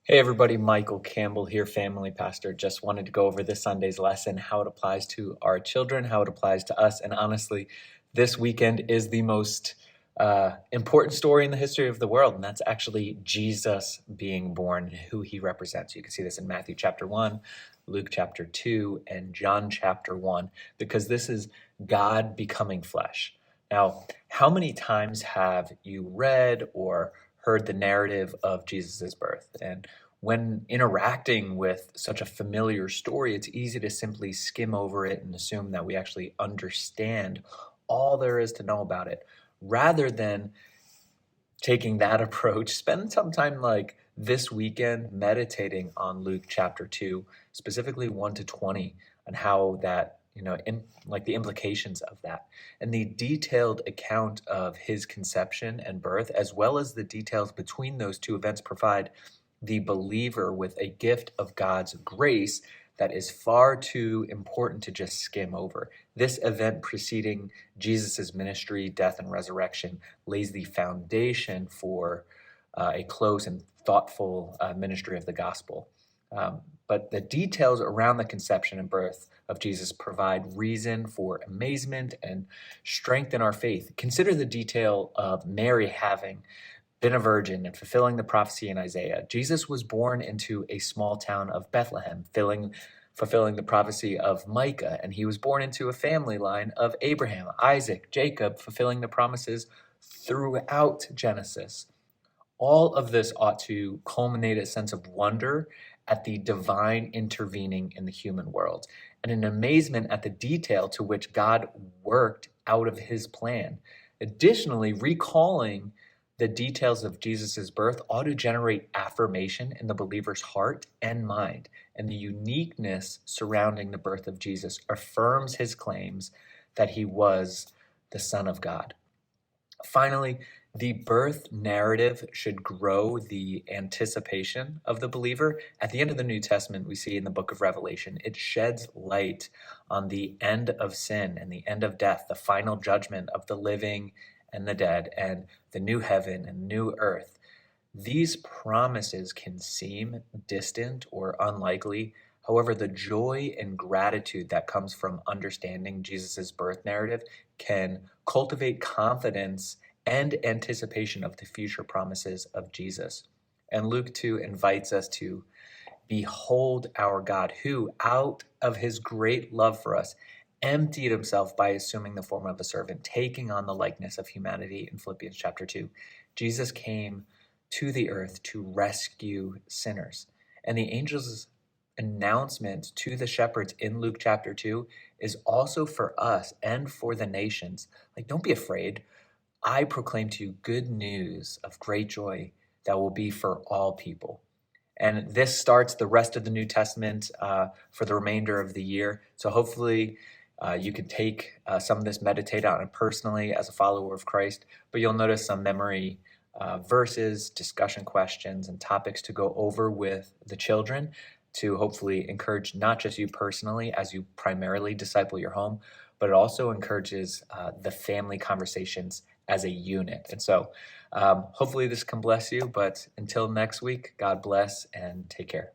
Hey everybody, Michael Campbell here, family pastor. Just wanted to go over this Sunday's lesson, how it applies to our children, how it applies to us. And honestly, this weekend is the most important story in the history of the world, and that's actually Jesus being born and who he represents. You can see this in Matthew chapter 1, Luke chapter 2, and John chapter 1, because this is God becoming flesh. Now, how many times have you read or heard the narrative of Jesus' birth? And when interacting with such a familiar story, it's easy to simply skim over it and assume that we actually understand all there is to know about it. Rather than taking that approach, spend some time like this weekend meditating on Luke chapter 2, specifically 1 to 20, and how that, like the implications of that, and the detailed account of his conception and birth, as well as the details between those two events, provide the believer with a gift of God's grace that is far too important to just skim over. This event preceding Jesus' ministry, death, and resurrection lays the foundation for a close and thoughtful ministry of the gospel. But the details around the conception and birth of Jesus provide reason for amazement and strengthen our faith. Consider the detail of Mary having been a virgin and fulfilling the prophecy in Isaiah. Jesus was born into a small town of Bethlehem, fulfilling the prophecy of Micah, and he was born into a family line of Abraham, Isaac, Jacob, fulfilling the promises throughout Genesis. All of this ought to culminate a sense of wonder at the divine intervening in the human world, and an amazement at the detail to which God worked out of his plan. Additionally, recalling the details of Jesus' birth ought to generate affirmation in the believer's heart and mind, and the uniqueness surrounding the birth of Jesus affirms his claims that he was the Son of God. Finally, the birth narrative should grow the anticipation of the believer. At the end of the New Testament, we see in the book of Revelation, it sheds light on the end of sin and the end of death, the final judgment of the living and the dead, and the new heaven and new earth. These promises can seem distant or unlikely. However, the joy and gratitude that comes from understanding Jesus' birth narrative can cultivate confidence and anticipation of the future promises of Jesus. And Luke 2 invites us to behold our God, who, out of his great love for us, emptied himself by assuming the form of a servant, taking on the likeness of humanity in Philippians chapter 2. Jesus came to the earth to rescue sinners. And the angel's announcement to the shepherds in Luke chapter 2 is also for us and for the nations. Like, don't be afraid. I proclaim to you good news of great joy that will be for all people. And this starts the rest of the New Testament for the remainder of the year. So hopefully you can take some of this, meditate on it personally as a follower of Christ, but you'll notice some memory verses, discussion questions, and topics to go over with the children to hopefully encourage not just you personally as you primarily disciple your home, but it also encourages the family conversations as a unit. And so hopefully this can bless you, but until next week, God bless and take care.